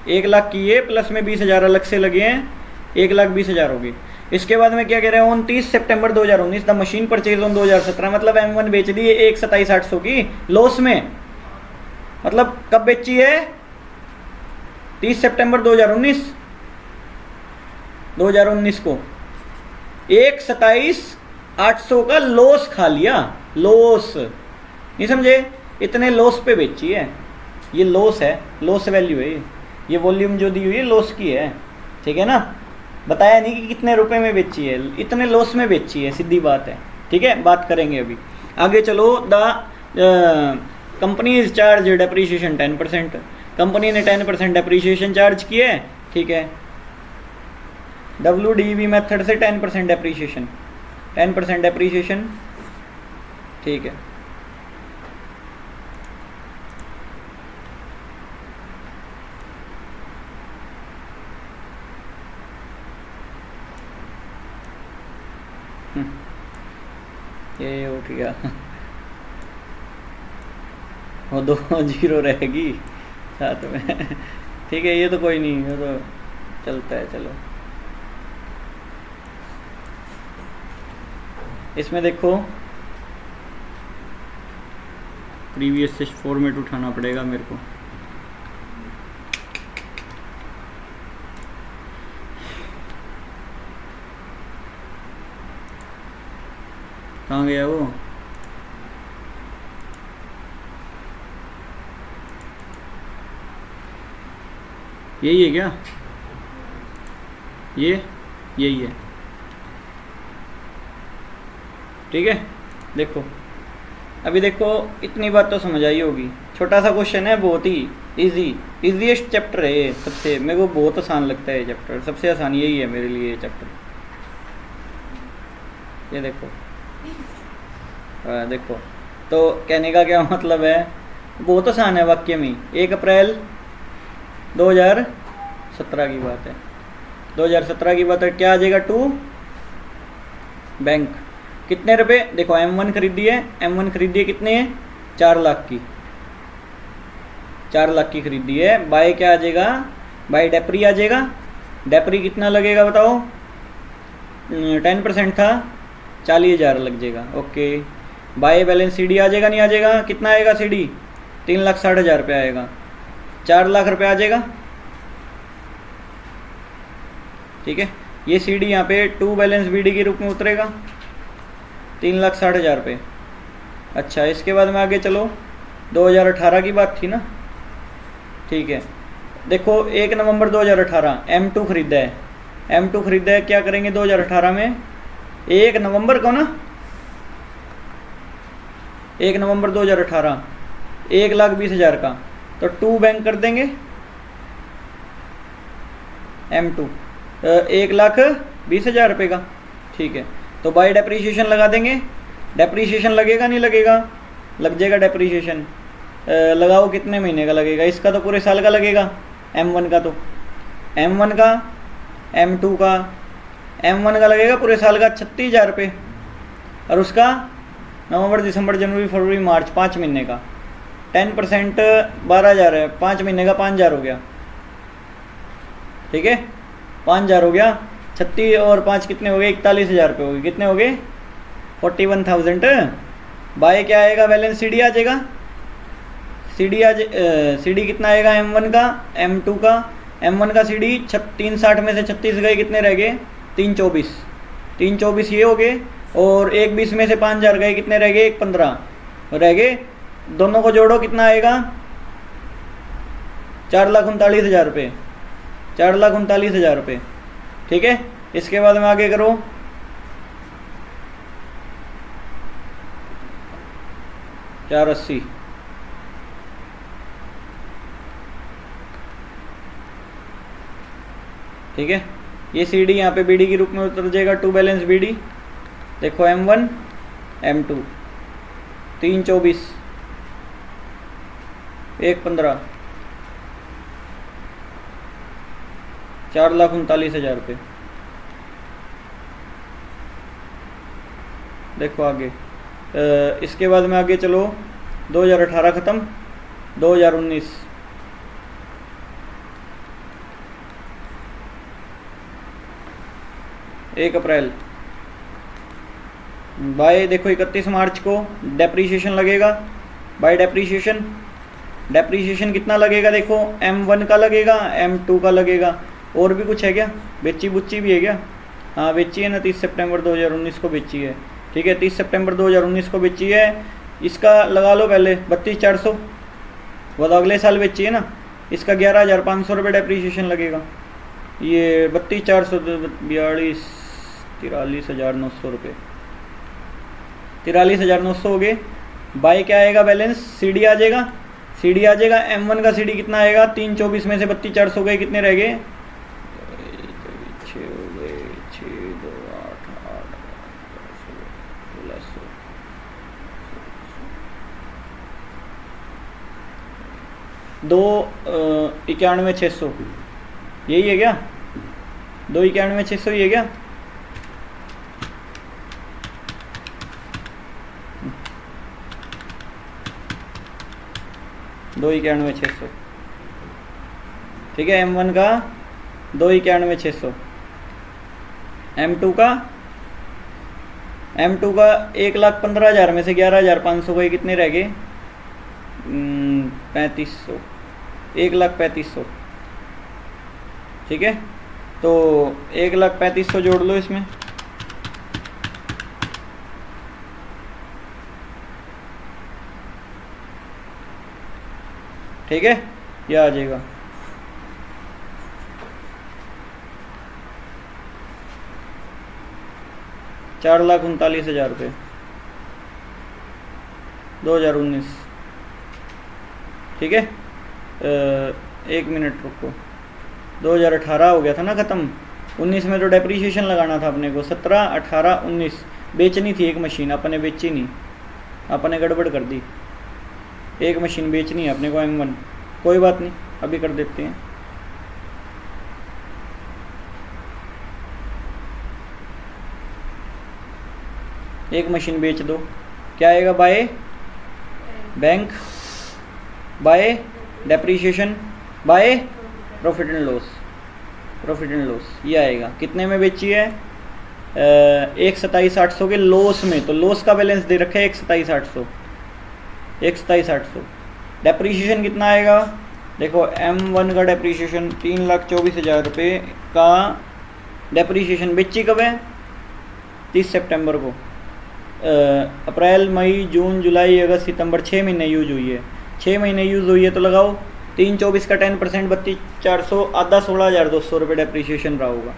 1 लाख की ये, प्लस में 20,000 अलग से लगे हैं, 1,20,000 हो गए। इसके बाद में क्या कह रहे हैं, 29 सितंबर 2019 द मशीन परचेज ऑन 2017, मतलब M1 बेच दी है 1,27,800 की लॉस में, मतलब कब बेची है, 30 सितंबर 2019 को 1,27,800 का लॉस खा लिया, लॉस नहीं समझे, इतने लॉस पे बेची है, ये लॉस है, लॉस वैल्यू है, ये वॉल्यूम जो दी हुई है लॉस की है, ठीक है ना। बताया नहीं कि कितने रुपए में बेची है, इतने लॉस में बेची है, सीधी बात है। ठीक है, बात करेंगे अभी आगे। चलो, the company is charge depreciation 10%, company ने 10% डेप्रीशिएशन चार्ज किया है। ठीक है, WDV मेथड से 10% डेप्रीशिएशन, 10% डेप्रीशिएशन। ठीक है, ये उठ गया वो 2 जीरो रहेगी साथ में। ठीक है, ये तो कोई नहीं, ये तो चलता है। चलो, इसमें देखो प्रीवियस से फॉर्मेट उठाना पड़ेगा मेरे को। कहाँ गया वो? यही है क्या? ये यही है। ठीक है, देखो अभी देखो, इतनी बात तो समझ आई होगी। छोटा सा क्वेश्चन है, बहुत ही इजीएस्ट चैप्टर है ये सबसे, मेरे को बहुत आसान लगता है ये चैप्टर, सबसे आसान यही है मेरे लिए ये चैप्टर। ये देखो, देखो तो कहने का क्या मतलब है, बहुत आसान है वाक्य में। 1 अप्रैल 2017 की बात है, 2017 की बात है। क्या आ जाएगा? To bank. कितने रुपए? देखो M1 खरीदी है, M1 खरीदी है कितने है? 4 लाख की, 4 लाख की खरीदी है। बाय क्या आ जाएगा? बाय डेप्री आ जाएगा। डेप्री कितना लगेगा बताओ? 10% था, 40,000 लग जाएगा। ओके, बाय बैलेंस CD आ जाएगा, नहीं आ जाएगा? कितना आएगा CD? 3,60,000 रुपये आएगा। 4 लाख रुपये आ जाएगा। ठीक है, ये CD यहाँ पे टू बैलेंस BD के रूप में उतरेगा, 3,60,000 रुपये। अच्छा, इसके बाद में आगे चलो, 2018 की बात थी ना। ठीक है, देखो 1 नवंबर 2018 M2 खरीदा है, M2 खरीदा है। क्या करेंगे 2018 में? 1 नवंबर को ना, 1 नवंबर 2018 1,20,000 का, तो 2 बैंक कर देंगे M2 1,20,000 रुपये का। ठीक है, तो बाय डेप्रीशिएशन लगा देंगे। डेप्रीशिएशन लगेगा नहीं लगेगा? लग जाएगा डेप्रीशिएशन। लगाओ, कितने महीने का लगेगा? इसका तो पूरे साल का लगेगा, M1 का। तो M1 का, M2 का, M1 का लगेगा पूरे साल का 36,000 रुपये, और उसका नवंबर दिसंबर जनवरी फरवरी मार्च 5 महीने का 10% 12,000 है, 5 महीने का 5,000 हो गया। ठीक है, 5,000 हो गया। 36 और 5 कितने हो गए? 41,000 रुपये हो गए। कितने हो गए? 41,000। बाय क्या आएगा? बैलेंस CD आ जाएगा। CD कितना आएगा? M1 का, M2 का। M1 का CD 360 में से 36 गए, कितने रह गए? 324। 324 ये हो गए, और 120 में से 5,000 गए, कितने रह गए? 115 रह गए। दोनों को जोड़ो, कितना आएगा? 4,39,000 रुपये, 4,39,000 रुपये। ठीक है, इसके बाद में आगे करो। चार 80। ठीक है, ये CD यहाँ पे BD के रूप में उतर जाएगा, टू बैलेंस BD। देखो M1 M2 324 115 4,39,000 रुपये। देखो आगे, इसके बाद में आगे चलो, 2018 ख़त्म, 2019 1 अप्रैल। बाय देखो 31 मार्च को डेप्रीशिएशन लगेगा। बाय डेप्रीशिएशन कितना लगेगा? देखो M1 का लगेगा, M2 का लगेगा। और भी कुछ है क्या? बेची बुच्ची भी है क्या? हाँ बेची है ना, 30 सितंबर 2019 को बेची है। ठीक है, 30 सितंबर 2019 को बेची है। इसका लगा लो पहले 32,400, वो तो अगले साल बेची है ना। इसका 11,500 रुपये डेप्रीशिएशन लगेगा। ये 32,442 43,900 रुपये, 43,900 हो गए। बाय क्या आएगा बैलेंस, सीडी आ जाएगा, सीडी आ जाएगा। M1 का सीडी कितना आएगा, 324 में से 32,400 गए, कितने रह गए, 6 हो गए, 6 2 8 8 1600 2 91,600 यही है क्या, 2 91,600 ही है क्या, दो 91,600 ठीक है। M1 का 2 91,600, M2 का 1,15,000 में से 11,500 गए, कितने रह गए, 3500, 1,35,000 ठीक है। तो 1,35,000 जोड़ लो इसमें, ठीक है, ये आ जाएगा। ₹4,39,000 2019 ठीक है। 1 मिनट रुको, 2018 हो गया था ना ख़त्म, 19 में तो डेप्रीशिएशन लगाना था अपने को, 17 18 19 बेचनी थी एक मशीन, अपने बेची नहीं, अपने गड़बड़ कर दी, एक मशीन बेचनी है अपने को M1, कोई बात नहीं अभी कर देते हैं। एक मशीन बेच दो, क्या आएगा, by bank, by depreciation, by profit and loss, profit and loss ये आएगा। कितने में बेची है, 1,27,800 के लॉस में, तो लॉस का बैलेंस दे रखा है 1,27,800, 1,27,800। डेप्रीशिएशन कितना आएगा, देखो M1 का डेप्रीशिएशन 3,24,000 का डेप्रीशिएशन बेची कब है, 30 सितंबर को, अप्रैल मई जून जुलाई अगस्त सितंबर 6 महीने यूज हुई है, 6 महीने यूज हुई है, तो लगाओ 324 का 10% 32,400 आधा 16,200 रुपये डेप्रीशिएशन रहा होगा,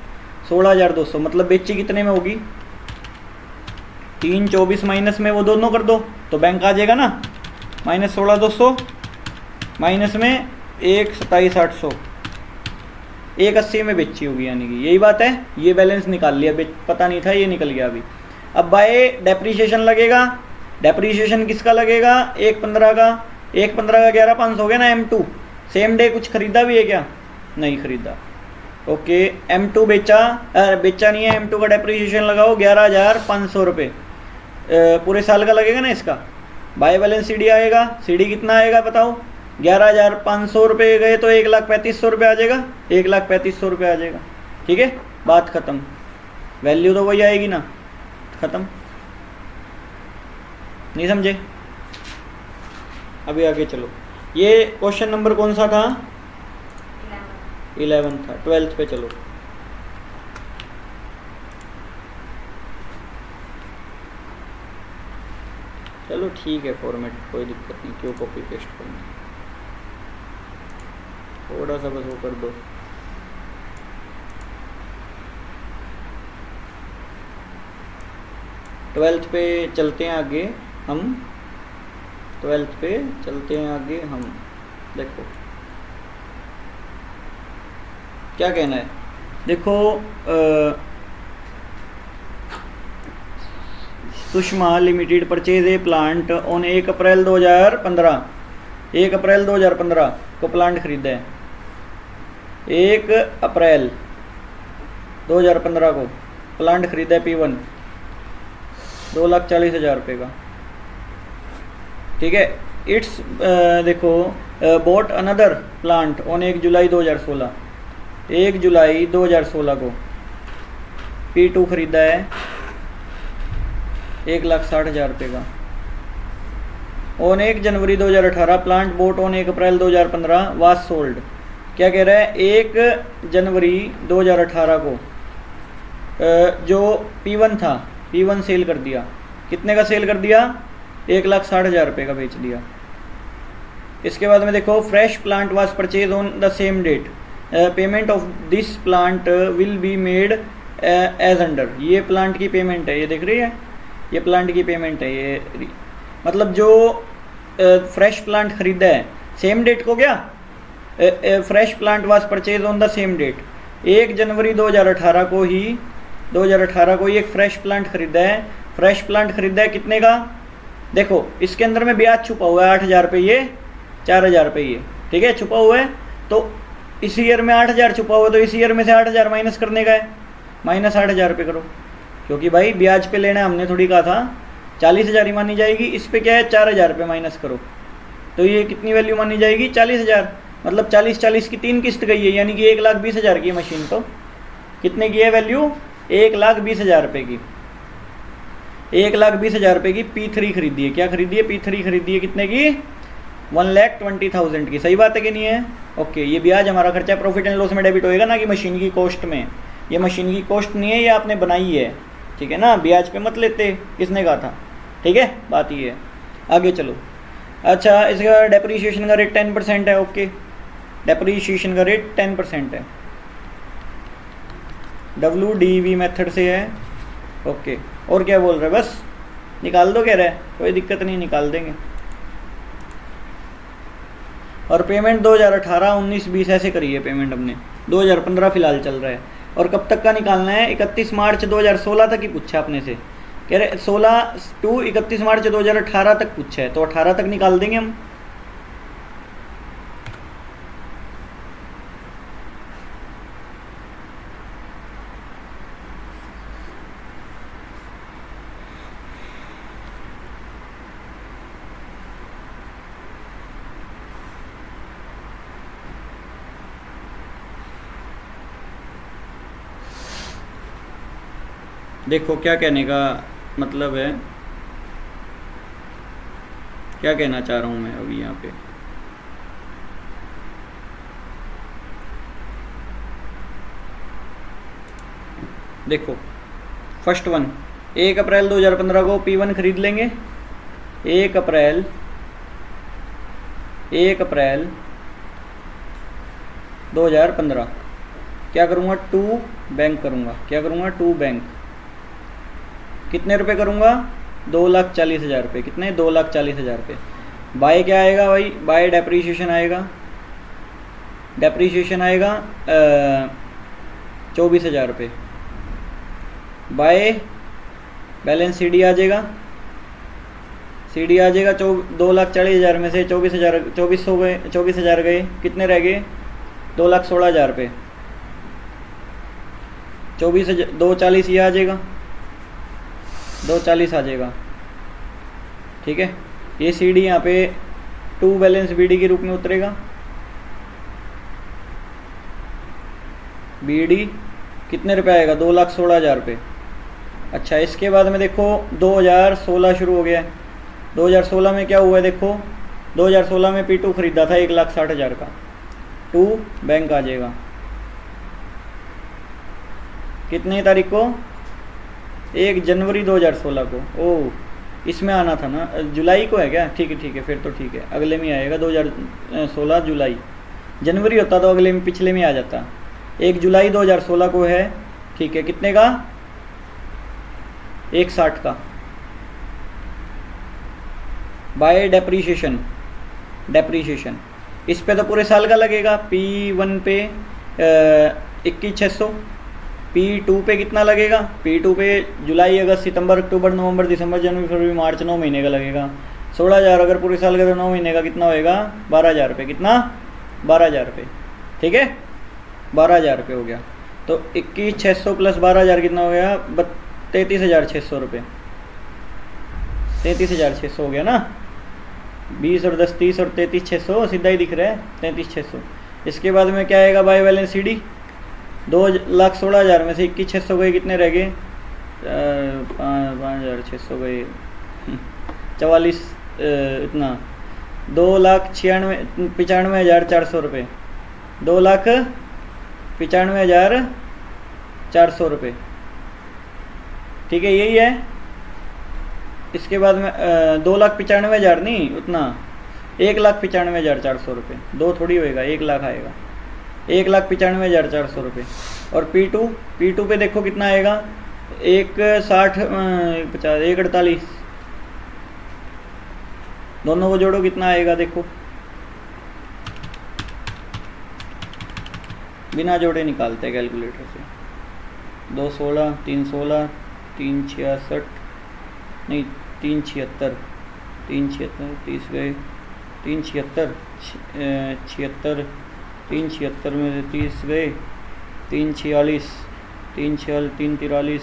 16,200 मतलब बेची कितने में होगी, 324 माइनस में वो दोनों कर दो तो बैंक आ जाएगा ना, माइनस 16,200 माइनस में 1,27,800, 1,80 में बेची होगी, यानी कि यही बात है। ये बैलेंस निकाल लिया, पता नहीं था ये निकल गया अभी। अब बाय डेप्रीशिएशन लगेगा, डेप्रीशिएशन किसका लगेगा, 1,15 का, 1,15 का 11,500 हो गया ना। M2 सेम डे कुछ खरीदा भी है क्या, नहीं खरीदा, ओके। M2 बेचा नहीं है, M2 का डेप्रीशिएशन लगाओ 11,500 रुपये, पूरे साल का लगेगा ना इसका। बाय बैलेंस सीडी आएगा, सीडी कितना आएगा बताओ, 11,500 रुपये गए तो 1,35,000 रुपये आ जाएगा, 1,35,000 रुपये आ जाएगा, ठीक है, बात ख़त्म। वैल्यू तो वही आएगी ना, ख़त्म। नहीं समझे, अभी आगे चलो। ये क्वेश्चन नंबर कौन सा था, 11 था। 12th पे चलो। चलो ठीक है, फॉर्मेट कोई दिक्कत नहीं, क्यों कॉपी पेस्ट करना, थोड़ा सा बस वो कर दो। ट्वेल्थ पे चलते हैं आगे हम, 12th पे चलते हैं आगे हम। देखो क्या कहना है, देखो Sushma limited purchase a plant on 1 April 2015, 1 April 2015 को प्लांट खरीदा है, 1 अप्रैल 2015 को प्लांट खरीदा है P1 2,40,000 रुपये का, ठीक है। इट्स देखो बोट अनदर प्लांट ऑन 1 जुलाई 2016, 1 जुलाई 2016 को P2 खरीदा है 1,60,000 रुपये का। ऑन 1 जनवरी 2018 plant boat on 1 April 2015 was sold. क्या कह रहा है, 1 जनवरी 2018 को जो P1 था, P1 सेल कर दिया, कितने का सेल कर दिया, 1,60,000 रुपये का बेच दिया। इसके बाद में देखो fresh plant was purchase on the same date, payment of this plant will be made as under. ये प्लांट की पेमेंट है, ये देख रही है, ये प्लांट की पेमेंट है। ये मतलब जो फ्रेश प्लांट खरीदा है सेम डेट को, क्या fresh plant was purchase on the same date, 1 जनवरी 2018 को ही, 2018 को ही एक फ्रेश प्लांट खरीदा है। फ्रेश प्लांट खरीदा है कितने का, देखो इसके अंदर में ब्याज छुपा हुआ है 8,000 रुपये, 4,000 रुपये, ठीक है, छुपा हुआ है। तो इस ईयर में 8,000 छुपा हुआ है, तो इस ईयर में से 8,000 माइनस करने का है, माइनस 8,000 रुपये करो, क्योंकि भाई ब्याज पे लेना हमने थोड़ी कहा था, 40,000 ही मानी जाएगी। इस पे क्या है 4,000 रुपये माइनस करो, तो ये कितनी वैल्यू मानी जाएगी 40,000। मतलब 40 की 3 किस्त गई है, यानी कि 1,20,000 की मशीन। तो कितने की है वैल्यू, 1,20,000 रुपये की, 1,20,000 रुपये की P3 खरीदी है। क्या खरीदी है, P3 खरीदी है कितने की, 1,20,000 की। सही बात है कि नहीं है? ओके, ये ब्याज हमारा खर्चा प्रॉफिट एंड लॉस में डेबिट होएगा ना कि मशीन की कॉस्ट में। ये मशीन की कॉस्ट नहीं है, ये आपने बनाई है, ठीक है ना, ब्याज पे मत लेते, किसने कहा था, ठीक है, बात ये है। आगे चलो। अच्छा, इसका डेप्रीशिएशन का रेट 10% है। ओके, डेप्रीशिएशन का रेट 10% है, WDV मेथड से है। ओके, और क्या बोल रहे हैं, बस निकाल दो, कह रहे हैं कोई दिक्कत नहीं, निकाल देंगे। और पेमेंट 2018, 19, 20 ऐसे करी है पेमेंट हमने, 2015 फिलहाल चल रहा है। और कब तक का निकालना है, 31 मार्च 2016 तक ही पूछा अपने से, कह रहे 16 टू 31 मार्च 2018 तक पूछा है, तो 18 तक निकाल देंगे हम। देखो क्या कहने का मतलब है, क्या कहना चाह रहा हूँ मैं अभी यहाँ पे। देखो फर्स्ट वन, 1 अप्रैल 2015 को P1 खरीद लेंगे। 1 अप्रैल 2015 क्या करूँगा, टू बैंक करूँगा। क्या करूँगा, टू बैंक। कितने रुपए करूँगा, 2,40,000 रुपये। कितने, 2,40,000 रुपये। बाय क्या आएगा भाई, बाय डेप्रीशिएशन आएगा, डेप्रीशिएशन आएगा 24,000 रुपये। बाय बैलेंस CD आ जाएगा, CD आ जाएगा 2,40,000 में से 24,000 गए, कितने रह गए, 2,16,000 रुपये। 2,40 ये आ जाएगा, 2,40 आ जाएगा, ठीक है। ये CD यहाँ पे टू बैलेंस BD के रूप में उतरेगा। BD कितने रुपए आएगा, 2,16,000 रुपये। अच्छा, इसके बाद में देखो 2016 शुरू हो गया है। 2016 में क्या हुआ है, देखो 2016 में P2 खरीदा था 1,60,000 का, टू बैंक आ जाएगा। कितनी तारीख को, 1 जनवरी 2016 को। ओह, इसमें आना था ना, जुलाई को है क्या, ठीक है, फिर तो ठीक है, अगले में आएगा 2016 जुलाई। जनवरी होता तो अगले में, पिछले में आ जाता। 1 जुलाई 2016 को है, ठीक है। कितने का, 1,60 का। बाय डेप्रीशिएशन, डेप्रीशिएशन इस पे तो पूरे साल का लगेगा। P1 पे 21,600, P2 पे कितना लगेगा, P2 पे जुलाई, अगस्त, सितंबर, अक्टूबर, नवंबर, दिसंबर, जनवरी, फरवरी, मार्च, 9 महीने का लगेगा। 16,000 अगर पूरे साल का, तो 9 महीने का कितना होएगा, 12,000 रुपये। कितना, 12,000 रुपये, ठीक है, 12,000 रुपये हो गया। तो 21,600 प्लस 12,000 कितना हो गया, 33,600 रुपये। 33,600 हो गया ना, 20 और 10 30 और 33,600 सीधा ही दिख रहा है, 33,600। इसके बाद में क्या आएगा, बाय बैलेंस CD 2,16,000 में से 21,600 गए, कितने रह गए, 5,600 गए, 44 इतना 2,95,400 रुपये, 2,95,400 रुपये, ठीक है, यही है। इसके बाद में 2,95,000 नहीं, उतना 1,95,400 रुपये, 2 थोड़ी होएगा, 1 लाख आएगा। 1,95,400 रुपये। और P2 पे देखो कितना आएगा, 1,60, 1,50, 1,48, दोनों को जोड़ो कितना आएगा देखो, बिना जोड़े निकालते हैं कैलकुलेटर से। 216, 316, 366, नहीं 376, 376, 30 गए, 376, 76, 376 में से 30 गए, 346, 346, 343,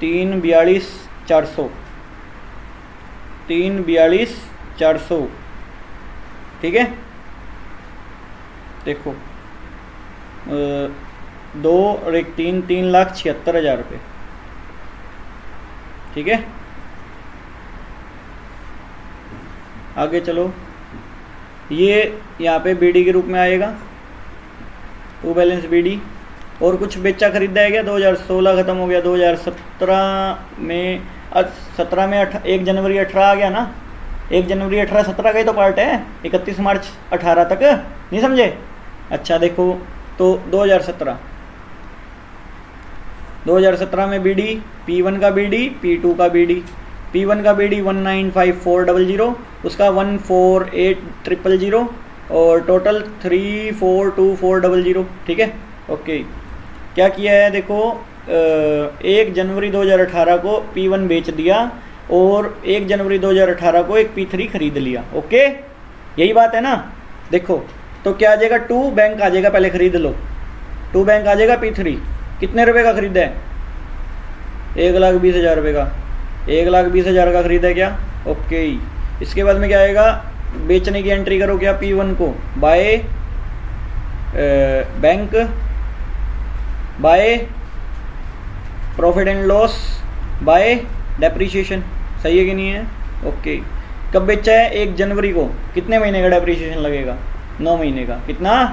342,400, 342,400, ठीक है। देखो 2 और 1 3, 3,76,000 रुपये, ठीक है। आगे चलो, ये यहाँ पे बीडी के रूप में आएगा, टू बैलेंस बीडी। और कुछ बेचा खरीदा है क्या? 2016 ख़त्म हो गया, 2017 में 17 में 1 जनवरी 18 आ गया ना, 1 जनवरी 18 17 का ही तो पार्ट है, 31 मार्च 18 तक, नहीं समझे? अच्छा देखो, तो 2017 में बीडी, P1 का बीडी, P2 का बीडी। P1 का बीडी 195400, उसका 148000 और टोटल 342400, ठीक है। ओके, क्या किया है देखो, 1 जनवरी 2018 को P1 बेच दिया और 1 जनवरी 2018 को एक P3 खरीद लिया। ओके, यही बात है ना। देखो तो क्या आ जाएगा, 2 बैंक आ जाएगा, पहले खरीद लो, 2 बैंक आ जाएगा। P3 कितने रुपए का खरीदा है? 1,20,000 रुपये का, 1,20,000 का खरीदा है क्या? ओके, इसके बाद में क्या आएगा, बेचने की एंट्री करो क्या, P1 को by bank, by profit and loss, by depreciation. सही है कि नहीं है? ओके, कब बेचा है? 1 जनवरी को। कितने महीने का डेप्रीशिएशन लगेगा? 9 महीने का। कितना?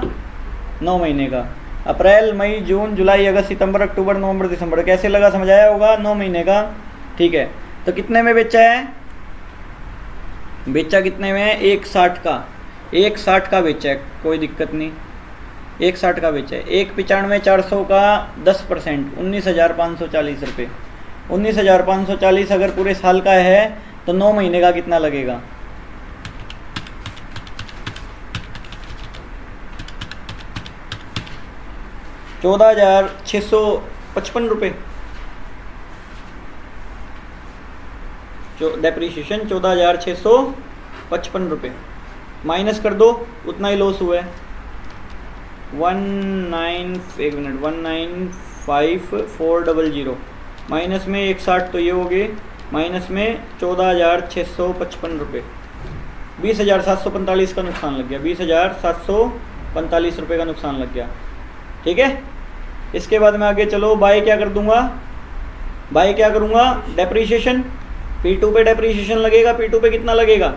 9 महीने का। अप्रैल, मई, जून, जुलाई, अगस्त, सितंबर, अक्टूबर, नवंबर, दिसंबर। कैसे लगा, समझ आया होगा? 9 महीने का, ठीक है। तो कितने में बेचा है? बेचा कितने में? 1,60 का, 1,60 का बेचा है, कोई दिक्कत नहीं, 1,60 का बेचा है। 1,95,400 का 10%, 19,540 रुपये। 19,540 अगर पूरे साल का है तो 9 महीने का कितना लगेगा? 14,655 रुपये। डेप्रीशिएशन 14,655 रुपये, माइनस कर दो, उतना ही लॉस हुआ है। 1,95,400 माइनस में 1,60 तो ये हो गए, माइनस में 14,655 रुपये, 20,745 का नुकसान लग गया, 20,745 रुपये का नुकसान लग गया, ठीक है। इसके बाद में आगे चलो, बाय क्या कर दूंगा, बाय क्या करूंगा, डेप्रीशिएशन। P2 पे डेप्रीशिएशन लगेगा, P2 पे कितना लगेगा?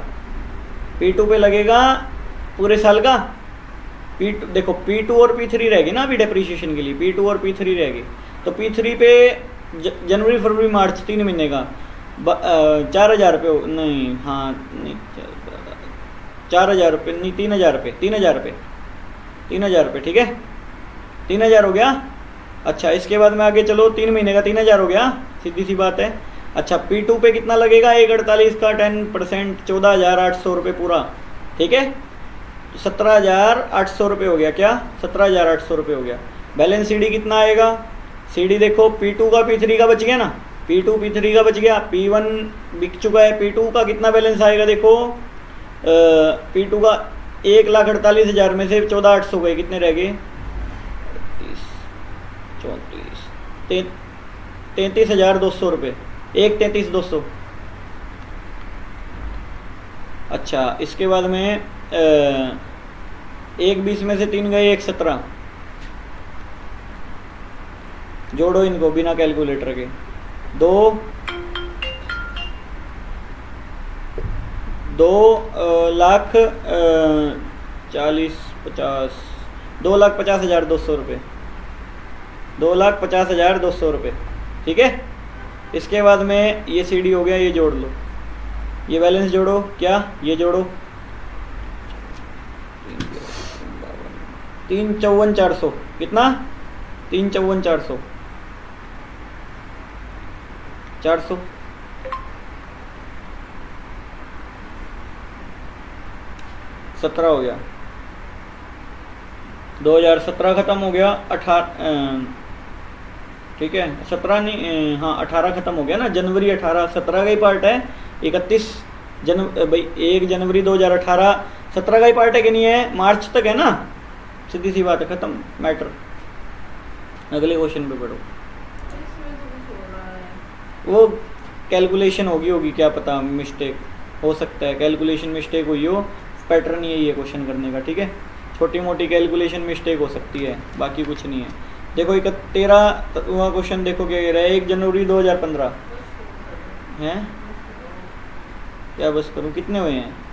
P2 पे लगेगा पूरे साल का। P2 देखो, P2 और P3 रहेगी ना अभी डेप्रीशिएशन के लिए, P2 और P3 रहेगी। तो P3 पे जनवरी, फरवरी, मार्च 3 महीने का 4,000 रुपये, नहीं, हाँ नहीं, 4,000 रुपये नहीं, 3,000 रुपये, 3,000 रुपये, 3,000 रुपये, ठीक है, 3,000 हो गया। अच्छा, इसके बाद में आगे चलो, 3 महीने का 3,000 हो गया, सीधी सी बात है। अच्छा, P2 पे कितना लगेगा? 1,48 का 10%, 14,800 रुपये पूरा, ठीक है, 17,800 रुपये हो गया। क्या? 17,800 रुपये हो गया। बैलेंस CD कितना आएगा? CD देखो, P2 का P3 का बच गया ना, P2 P3 का बच गया, P1 बिक चुका है, P2 का कितना बैलेंस आएगा देखो, P2 का 1,48,000 में से 14,800 गए, कितने रह गए? 33,200 रुपये, 1,33,200। अच्छा, इसके बाद में 1,20 में से 3 गए, 1,17। जोड़ो इनको बिना कैलकुलेटर के, 2,50,200 रुपये, 2,50,200 रुपये, ठीक है। इसके बाद में ये CD हो गया, ये जोड़ लो, ये बैलेंस जोड़ो, क्या ये जोड़ो, 354,400 कितना 354,400 400 17 हो गया 2017 ख़त्म हो गया 18 ठीक है 17 नहीं हाँ 18 ख़त्म हो गया ना जनवरी 18 17 का ही पार्ट है 31 भाई 1 जनवरी 2018 17 का ही पार्ट है कि नहीं है मार्च तक है ना सीधी सी बात है ख़त्म मैटर। अगले क्वेश्चन पे पढ़ो वो कैलकुलेशन होगी क्या पता मिस्टेक हो सकता है कैलकुलेशन मिस्टेक हुई हो पैटर्न यही है क्वेश्चन करने का ठीक है छोटी मोटी कैलकुलेशन मिस्टेक हो सकती है बाकी कुछ नहीं है। देखो 13वां क्वेश्चन देखो क्या कह रहा है 1 जनवरी 2015 है क्या बस करूँ कितने हुए हैं